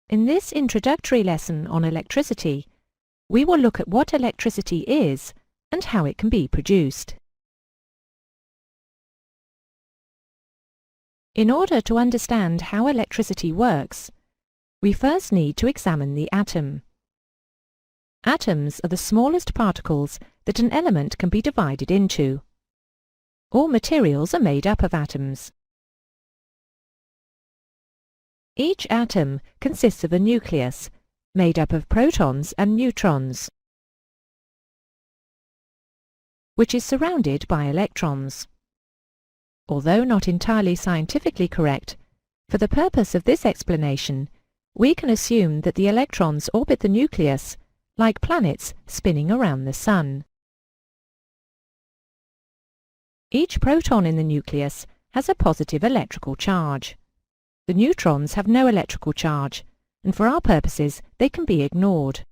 In this introductory lesson on electricity, we will look at what electricity is and how it can be produced. In order to understand how electricity works, we first need to examine the atom. Atoms are the smallest particles that an element can be divided into. All materials are made up of atoms. Each atom consists of a nucleus, made up of protons and neutrons, which is surrounded by electrons. Although not entirely scientifically correct, for the purpose of this explanation, we can assume that the electrons orbit the nucleus like planets spinning around the Sun. Each proton in the nucleus has a positive electrical charge. The neutrons have no electrical charge, and for our purposes they can be ignored.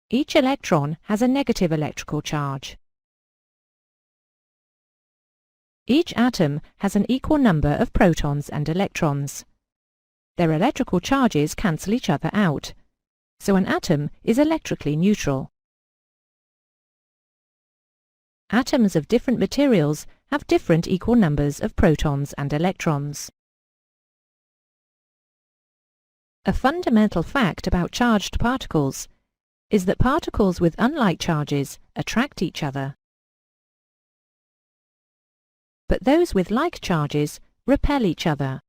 Each electron has a negative electrical charge. Each atom has an equal number of protons and electrons. Their electrical charges cancel each other out, so an atom is electrically neutral. Atoms of different materials have different equal numbers of protons and electrons. A fundamental fact about charged particles is that particles with unlike charges attract each other, but those with like charges repel each other.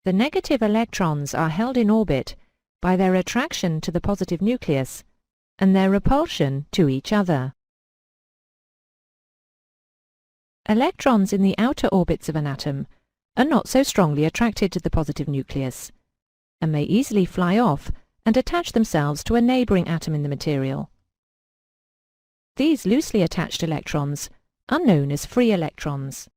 The negative electrons are held in orbit by their attraction to the positive nucleus and their repulsion to each other. Electrons in the outer orbits of an atom are not so strongly attracted to the positive nucleus, and may easily fly off and attach themselves to a neighbouring atom in the material. These loosely attached electrons are known as free electrons.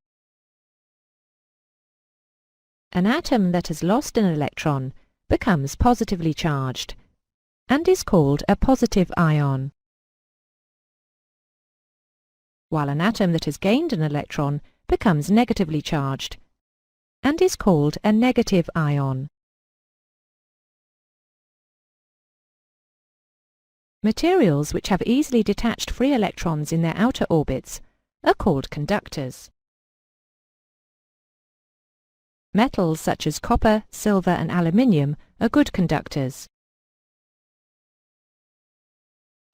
An atom that has lost an electron becomes positively charged and is called a positive ion, while an atom that has gained an electron becomes negatively charged and is called a negative ion. Materials which have easily detached free electrons in their outer orbits are called conductors. Metals such as copper, silver and aluminium are good conductors.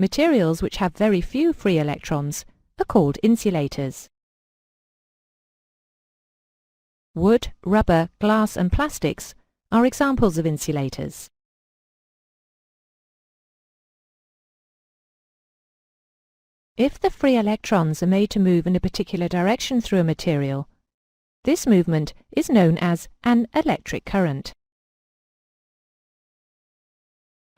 Materials which have very few free electrons are called insulators. Wood, rubber, glass and plastics are examples of insulators. If the free electrons are made to move in a particular direction through a material, this movement is known as an electric current.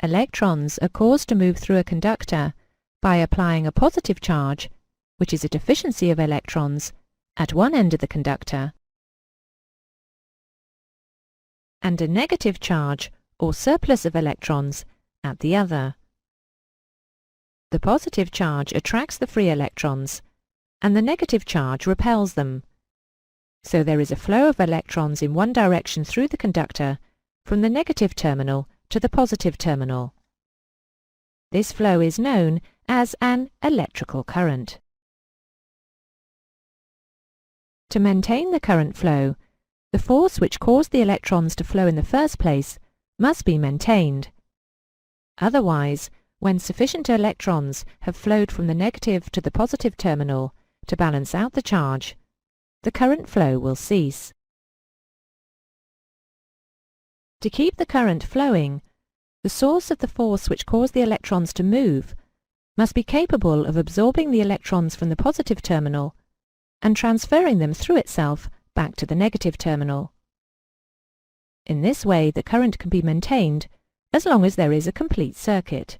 Electrons are caused to move through a conductor by applying a positive charge, which is a deficiency of electrons, at one end of the conductor, and a negative charge or surplus of electrons at the other. The positive charge attracts the free electrons, and the negative charge repels them. So there is a flow of electrons in one direction through the conductor from the negative terminal to the positive terminal. This flow is known as an electrical current. To maintain the current flow, the force which caused the electrons to flow in the first place must be maintained. Otherwise, when sufficient electrons have flowed from the negative to the positive terminal to balance out the charge, the current flow will cease. To keep the current flowing, the source of the force which caused the electrons to move must be capable of absorbing the electrons from the positive terminal and transferring them through itself back to the negative terminal. In this way, the current can be maintained as long as there is a complete circuit.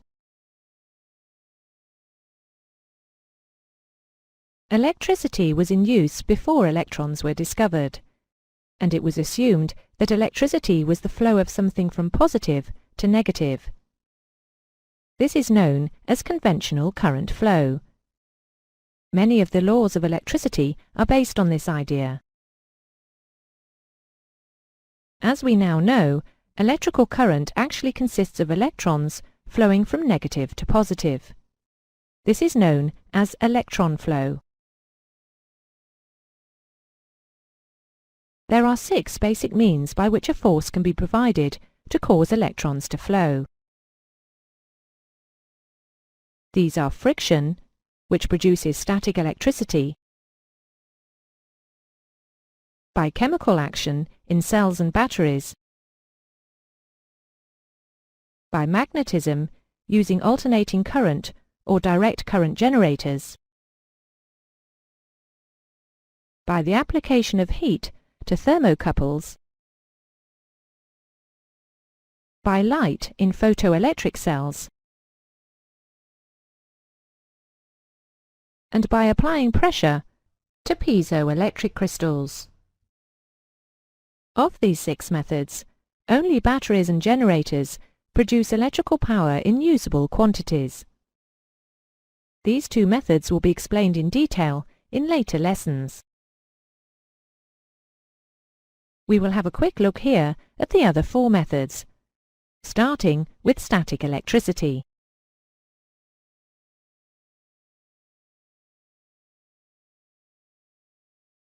Electricity was in use before electrons were discovered, and it was assumed that electricity was the flow of something from positive to negative. This is known as conventional current flow. Many of the laws of electricity are based on this idea. As we now know, electrical current actually consists of electrons flowing from negative to positive. This is known as electron flow. There are 6 basic means by which a force can be provided to cause electrons to flow. These are friction, which produces static electricity, by chemical action in cells and batteries, by magnetism using alternating current or direct current generators, by the application of heat to thermocouples, by light in photoelectric cells, and by applying pressure to piezoelectric crystals. Of these 6 methods, only batteries and generators produce electrical power in usable quantities. These 2 methods will be explained in detail in later lessons. We will have a quick look here at the other 4 methods, starting with static electricity.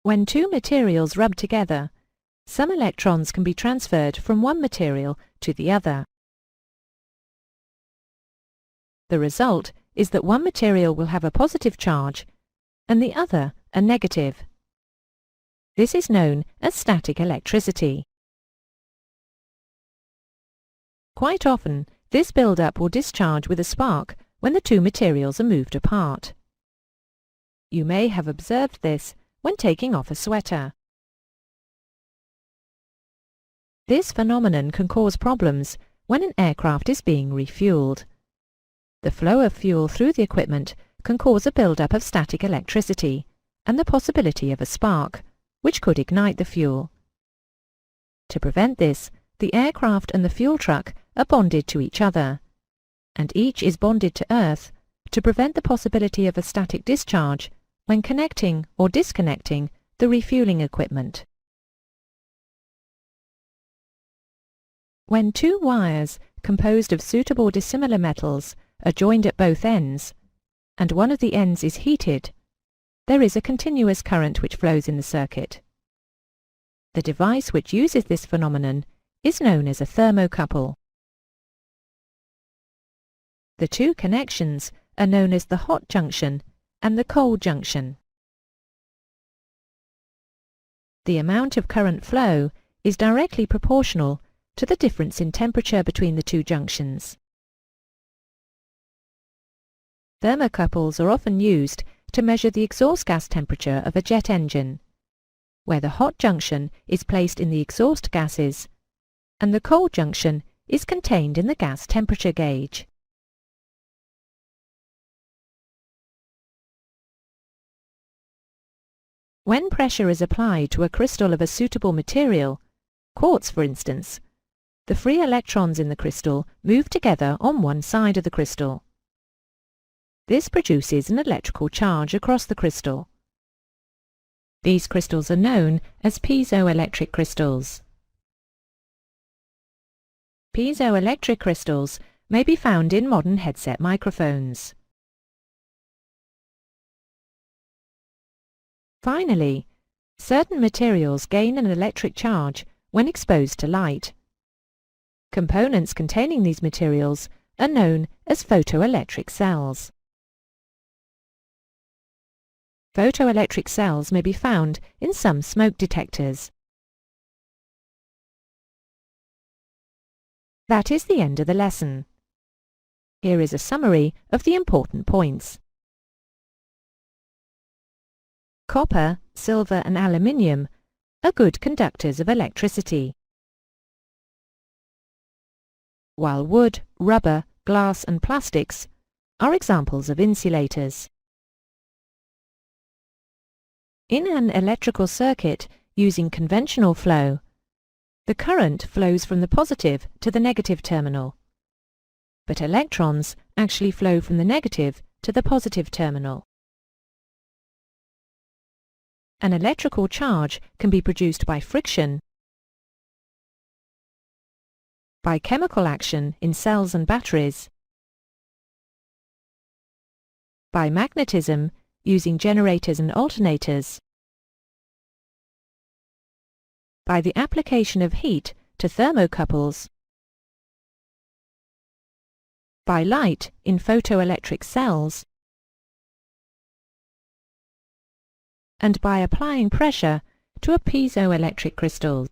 When 2 materials rub together, some electrons can be transferred from one material to the other. The result is that one material will have a positive charge and the other a negative. This is known as static electricity. Quite often, this build-up will discharge with a spark when the 2 materials are moved apart. You may have observed this when taking off a sweater. This phenomenon can cause problems when an aircraft is being refueled. The flow of fuel through the equipment can cause a build-up of static electricity and the possibility of a spark, which could ignite the fuel. To prevent this, the aircraft and the fuel truck are bonded to each other, and each is bonded to earth to prevent the possibility of a static discharge when connecting or disconnecting the refueling equipment. When 2 wires composed of suitable dissimilar metals are joined at both ends, and one of the ends is heated, there is a continuous current which flows in the circuit. The device which uses this phenomenon is known as a thermocouple. The 2 connections are known as the hot junction and the cold junction. The amount of current flow is directly proportional to the difference in temperature between the 2 junctions. Thermocouples are often used to measure the exhaust gas temperature of a jet engine, where the hot junction is placed in the exhaust gases and the cold junction is contained in the gas temperature gauge. When pressure is applied to a crystal of a suitable material, quartz for instance, the free electrons in the crystal move together on one side of the crystal. This produces an electrical charge across the crystal. These crystals are known as piezoelectric crystals. Piezoelectric crystals may be found in modern headset microphones. Finally, certain materials gain an electric charge when exposed to light. Components containing these materials are known as photoelectric cells. Photoelectric cells may be found in some smoke detectors. That is the end of the lesson. Here is a summary of the important points. Copper, silver and aluminium are good conductors of electricity, while wood, rubber, glass and plastics are examples of insulators. In an electrical circuit using conventional flow, the current flows from the positive to the negative terminal, but electrons actually flow from the negative to the positive terminal. An electrical charge can be produced by friction, by chemical action in cells and batteries, by magnetism using generators and alternators, by the application of heat to thermocouples, by light in photoelectric cells, and by applying pressure to a piezoelectric crystal.